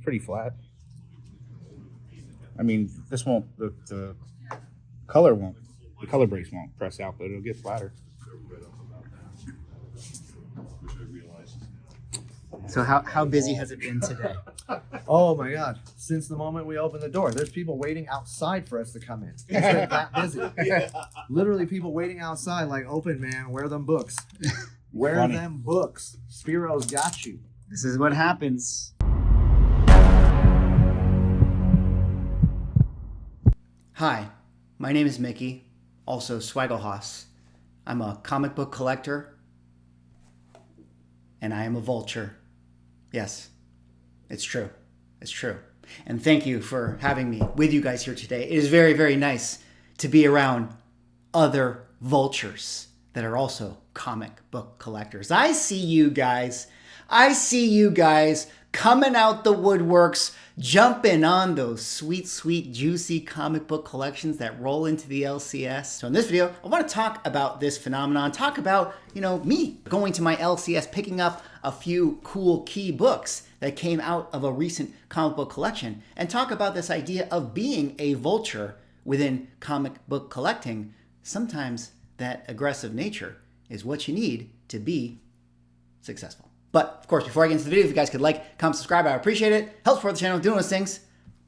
pretty flat. I mean, this won't, the color won't, the color breaks won't press out, but it'll get flatter. So how busy has it been today? Oh my God. Since the moment we opened the door, there's people waiting outside for us to come in. It's been that busy. Literally people waiting outside like, open, man, wear them books. Wear them books. Spiro's got you. This is what happens. Hi, my name is Mickey, also Swaggelhoss. I'm a comic book collector, and I am a vulture. Yes, it's true. It's true. And thank you for having me with you guys here today. It is very, very nice to be around other vultures that are also comic book collectors. I see you guys coming out the woodworks, jumping on those sweet, sweet, juicy comic book collections that roll into the LCS. So in this video, I want to talk about this phenomenon, talk about, me going to my LCS, picking up a few cool key books that came out of a recent comic book collection, and talk about this idea of being a vulture within comic book collecting. Sometimes that aggressive nature is what you need to be successful. But of course, before I get into the video, if you guys could like, comment, subscribe, I would appreciate it. Helps support the channel doing those things.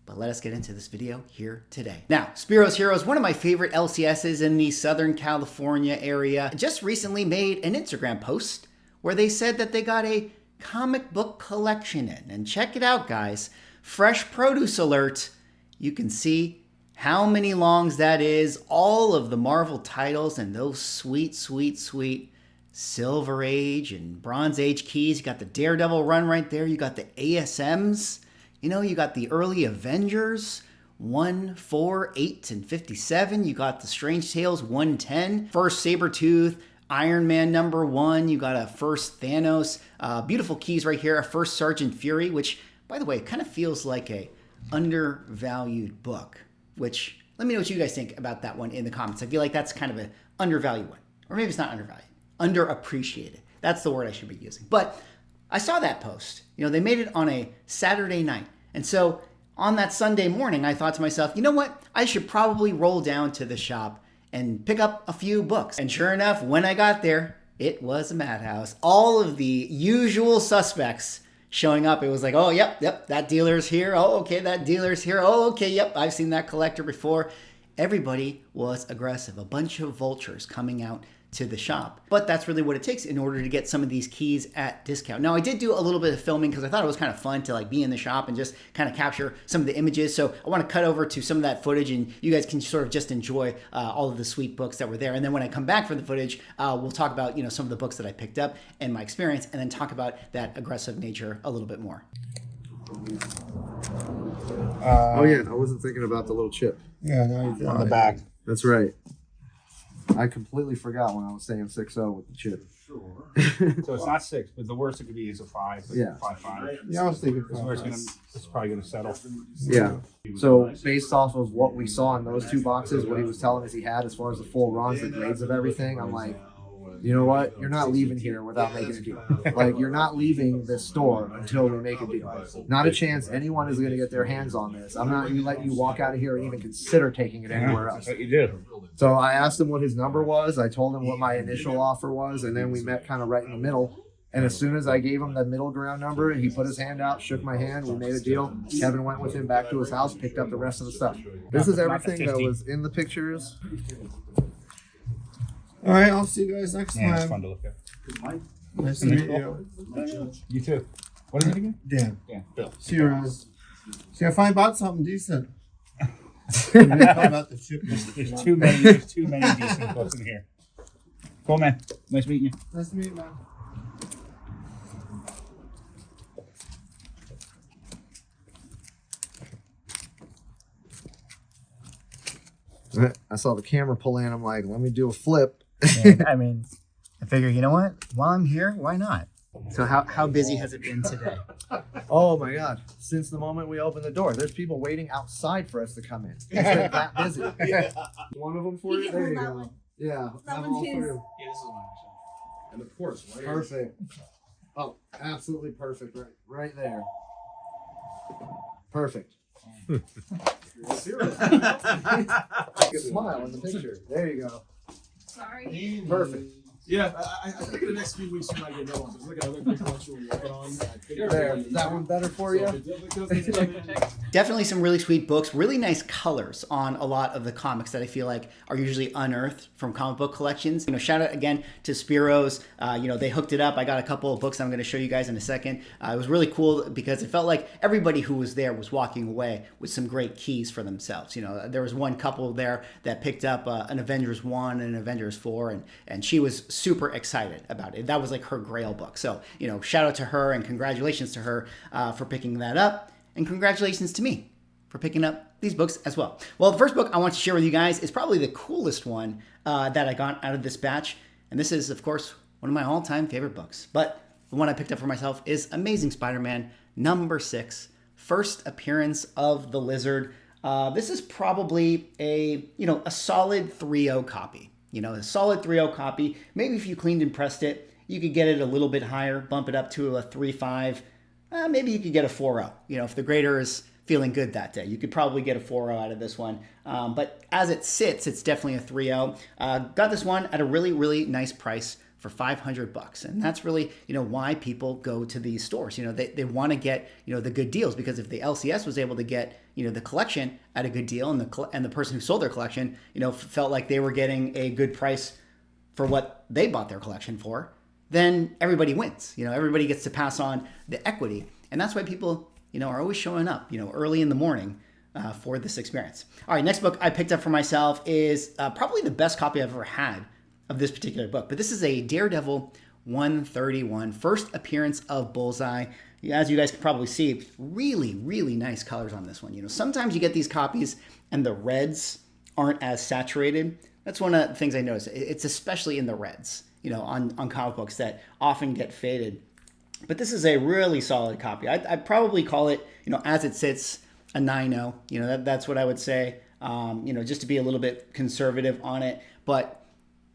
But let us get into this video here today. Now, Spiro's Heroes, one of my favorite LCSs in the Southern California area, just recently made an Instagram post where they said that they got a comic book collection in. And check it out, guys. Fresh produce alert. You can see how many longs that is, all of the Marvel titles and those sweet, sweet, sweet Silver Age and Bronze Age keys. You got the Daredevil run right there. You got the ASMs. You got the early Avengers, 1, 4, 8, and 57. You got the Strange Tales 110. First Sabretooth, Iron Man #1. You got a first Thanos. Beautiful keys right here. A first Sergeant Fury, which, by the way, kind of feels like a undervalued book. Which, let me know what you guys think about that one in the comments. I feel like that's kind of an undervalued one. Or maybe it's not undervalued. Underappreciated. That's the word I should be using. But I saw that post. They made it on a Saturday night. And so on that Sunday morning, I thought to myself, you know what? I should probably roll down to the shop and pick up a few books. And sure enough, when I got there, it was a madhouse. All of the usual suspects showing up. It was like, oh, yep, that dealer's here. Oh, okay, that dealer's here. Oh, okay, yep, I've seen that collector before. Everybody was aggressive. A bunch of vultures coming out to the shop. But that's really what it takes in order to get some of these keys at discount. Now, I did do a little bit of filming because I thought it was kind of fun to be in the shop and just kind of capture some of the images. So I want to cut over to some of that footage and you guys can sort of just enjoy all of the sweet books that were there. And then when I come back for the footage, we'll talk about, some of the books that I picked up and my experience, and then talk about that aggressive nature a little bit more. Oh yeah, I wasn't thinking about the little chip. Yeah, no, on the back. That's right. I completely forgot when I was saying 6-0 with the chip. Sure. So it's not 6, but the worst it could be is a 5. Yeah. 5-5. Yeah, I was thinking That's where it's probably going to settle. Yeah. So based off of what we saw in those two boxes, what he was telling us he had as far as the full runs, the grades of everything, I'm like, you know what? You're not leaving here without making a deal. You're not leaving this store until we make a deal. Not a chance anyone is going to get their hands on this. I'm not going to let you walk out of here and even consider taking it anywhere else. That's what you do. So I asked him what his number was. I told him what my initial offer was, and then we met kind of right in the middle. And as soon as I gave him the middle ground number, he put his hand out, shook my hand, we made a deal. Kevin went with him back to his house, picked up the rest of the stuff. This is everything that was in the pictures. All right, I'll see you guys next time. Yeah, it's fun to look at. Nice to meet you. You too. What is it again? Dan. Yeah, Bill. See you around. See if I bought something decent. About the chip. There's too many decent books in here. Cool, man. Nice meeting you. Nice to meet you, man. I saw the camera pull in. I'm like, let me do a flip. I mean, I figure, you know what? While I'm here, why not? So how busy has it been today? Oh my God. Since the moment we opened the door, there's people waiting outside for us to come in. It's been that busy. One of them for you? There you go. One. Yeah. That have one them all too. for you. Yeah, this is mine actually. And of course, right? Perfect. Oh, absolutely perfect. Right there. Perfect. Serious. Smile in the picture. There you go. Sorry. Perfect. Yeah, I think in the next few weeks we might get another one. There's like another big collection we're working on. I think There. Is that one better for you? Definitely some really sweet books, really nice colors on a lot of the comics that I feel like are usually unearthed from comic book collections. You know, shout out again to Spiro's. You know, they hooked it up. I got a couple of books I'm going to show you guys in a second. It was really cool because it felt like everybody who was there was walking away with some great keys for themselves. You know, there was one couple there that picked up an Avengers 1 and an Avengers 4, and she was super excited about it. That was like her grail book. So, you know, shout out to her and congratulations to her for picking that up. And congratulations to me for picking up these books as well. Well, the first book I want to share with you guys is probably the coolest one that I got out of this batch. And this is, of course, one of my all-time favorite books. But the one I picked up for myself is Amazing Spider-Man #6, first appearance of the Lizard. This is probably a solid 3.0 copy. You know, a solid 3.0 copy. Maybe if you cleaned and pressed it, you could get it a little bit higher, bump it up to a 3.5. Maybe you could get a 4.0. You know, if the grader is feeling good that day, you could probably get a 4.0 out of this one. But as it sits, it's definitely a 3.0. Got this one at a really, really nice price for $500. And that's really, you know, why people go to these stores. You know, they want to get, you know, the good deals, because if the LCS was able to get, you know, the collection at a good deal, and the person who sold their collection, you know, felt like they were getting a good price for what they bought their collection for, then everybody wins. You know, everybody gets to pass on the equity. And that's why people, you know, are always showing up, you know, early in the morning for this experience. All right, next book I picked up for myself is probably the best copy I've ever had of this particular book. But this is a Daredevil 131, first appearance of Bullseye. As you guys can probably see, really, really nice colors on this one. You know, sometimes you get these copies and the reds aren't as saturated. That's one of the things I notice. It's especially in the reds, you know, on comic books that often get faded. But this is a really solid copy. I'd probably call it, you know, as it sits, a 9.0. You know, that's what I would say, you know, just to be a little bit conservative on it. But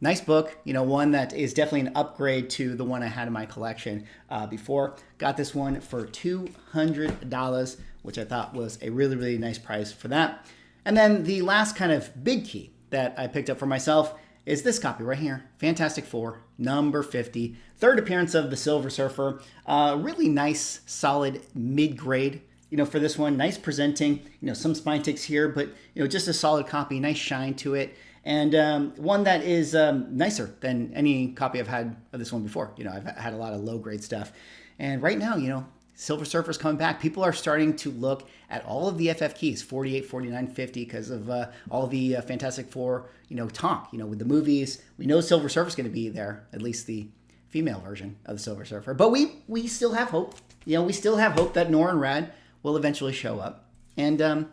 nice book, you know, one that is definitely an upgrade to the one I had in my collection before. Got this one for $200, which I thought was a really, really nice price for that. And then the last kind of big key that I picked up for myself is this copy right here, Fantastic Four, #50, third appearance of the Silver Surfer. Really nice, solid mid-grade, you know, for this one. Nice presenting, you know, some spine ticks here, but, you know, just a solid copy, nice shine to it. And one that is nicer than any copy I've had of this one before. You know, I've had a lot of low-grade stuff. And right now, you know, Silver Surfer's coming back. People are starting to look at all of the FF keys, 48, 49, 50, because of all the Fantastic Four, you know, talk. You know, with the movies, we know Silver Surfer's going to be there, at least the female version of the Silver Surfer. But we still have hope. You know, we still have hope that Nora and Rad will eventually show up. And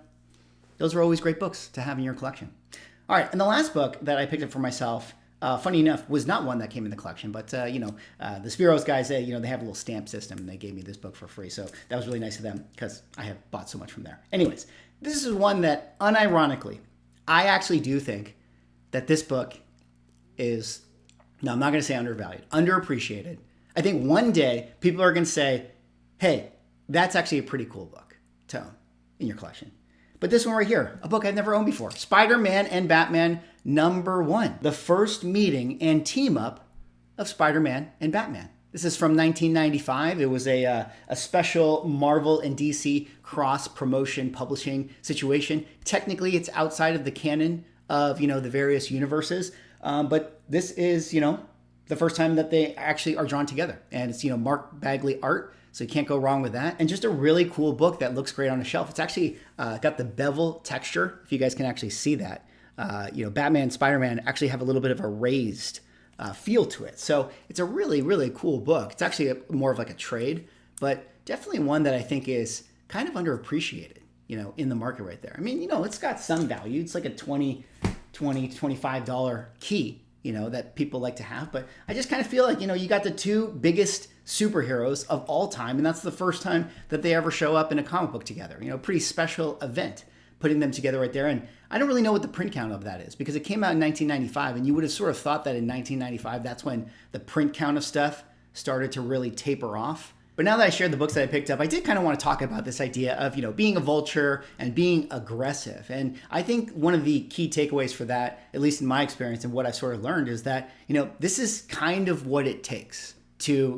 those are always great books to have in your collection. All right, and the last book that I picked up for myself, funny enough, was not one that came in the collection, but, you know, the Spiro's guys, you know, they have a little stamp system, and they gave me this book for free, so that was really nice of them, because I have bought so much from there. Anyways, this is one that, unironically, I actually do think that this book is, no, I'm not going to say undervalued, underappreciated. I think one day, people are going to say, hey, that's actually a pretty cool book to own in your collection. But this one right here, a book I've never owned before, Spider-Man and Batman #1, the first meeting and team up of Spider-Man and Batman. This is from 1995. It was a special Marvel and DC cross-promotion publishing situation. Technically, it's outside of the canon of, you know, the various universes, but this is, you know, the first time that they actually are drawn together. And it's, you know, Mark Bagley art, so you can't go wrong with that. And just a really cool book that looks great on a shelf. It's actually got the bevel texture, if you guys can actually see that. You know, Batman and Spider-Man actually have a little bit of a raised feel to it. So it's a really, really cool book. It's actually more of like a trade, but definitely one that I think is kind of underappreciated, you know, in the market right there. I mean, you know, it's got some value. It's like a $25 key, you know, that people like to have. But I just kind of feel like, you know, you got the two biggest superheroes of all time, and that's the first time that they ever show up in a comic book together. You know, pretty special event putting them together right there. And I don't really know what the print count of that is, because it came out in 1995, and you would have sort of thought that in 1995, that's when the print count of stuff started to really taper off. But now that I shared the books that I picked up, I did kind of want to talk about this idea of, being a vulture and being aggressive. And I think one of the key takeaways for that, at least in my experience and what I've sort of learned, is that, this is kind of what it takes to,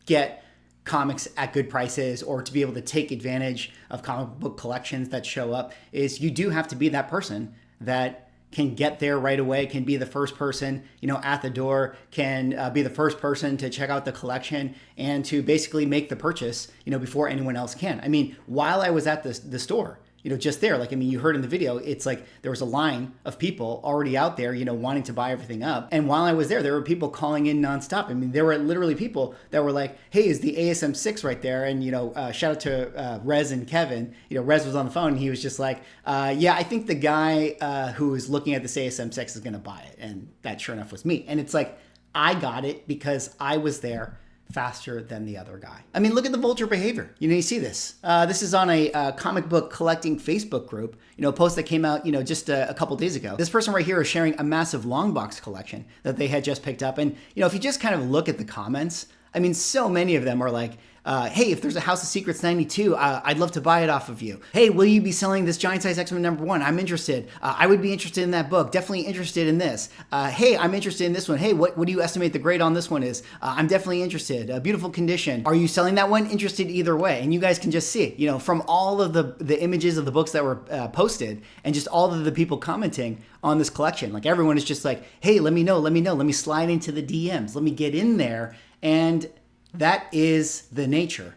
get comics at good prices or to be able to take advantage of comic book collections that show up. Is you do have to be that person that can get there right away, can be the first person, at the door, can be the first person to check out the collection and to basically make the purchase, before anyone else can. I mean, while I was at the store, just there, you heard in the video, it's like there was a line of people already out there, wanting to buy everything up. And while I was there were people calling in nonstop. I mean, there were literally people that were like, hey, is the ASM 6 right there? And, shout out to Rez and Kevin. Rez was on the phone and he was just like, yeah, I think the guy who is looking at this ASM 6 is going to buy it. And that sure enough was me. And it's like, I got it because I was there faster than the other guy. I mean, look at the vulture behavior. You see this. This is on a comic book collecting Facebook group, a post that came out, just a couple days ago. This person right here is sharing a massive long box collection that they had just picked up. And, if you just kind of look at the comments, I mean, so many of them are like, hey, if there's a House of Secrets 92, I'd love to buy it off of you. Hey, will you be selling this Giant Size X-Men #1? I'm interested. I would be interested in that book. Definitely interested in this. Hey, I'm interested in this one. Hey, what do you estimate the grade on this one is? I'm definitely interested. Beautiful condition. Are you selling that one? Interested either way. And you guys can just see, from all of the images of the books that were posted and just all of the people commenting on this collection. Like everyone is just like, hey, let me know. Let me slide into the DMs. Let me get in there. And that is the nature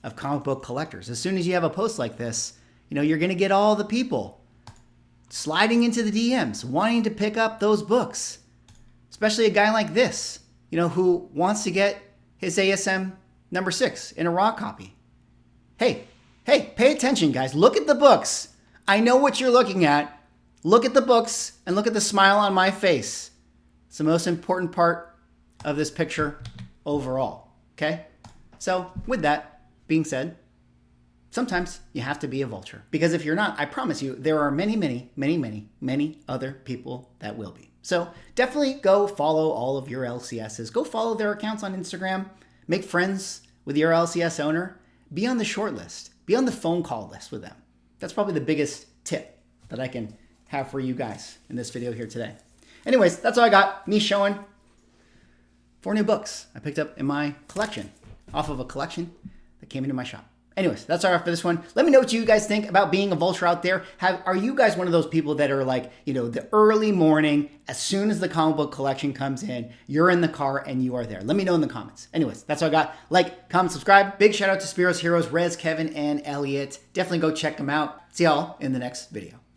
of comic book collectors. As soon as you have a post like this, you're going to get all the people sliding into the DMs, wanting to pick up those books. Especially a guy like this, who wants to get his ASM #6 in a raw copy. Hey, pay attention, guys. Look at the books. I know what you're looking at. Look at the books and look at the smile on my face. It's the most important part of this picture overall. Okay? So with that being said, sometimes you have to be a vulture. Because if you're not, I promise you, there are many, many, many, many, many other people that will be. So definitely go follow all of your LCSs. Go follow their accounts on Instagram. Make friends with your LCS owner. Be on the short list. Be on the phone call list with them. That's probably the biggest tip that I can have for you guys in this video here today. Anyways, that's all I got. Me showing 4 new books I picked up in my collection off of a collection that came into my shop. Anyways, that's all for this one. Let me know what you guys think about being a vulture out there. Are you guys one of those people that are like, the early morning, as soon as the comic book collection comes in, you're in the car and you are there? Let me know in the comments. Anyways, that's all I got. Like, comment, subscribe. Big shout out to Spiro's Heroes, Rez, Kevin, and Elliot. Definitely go check them out. See y'all in the next video.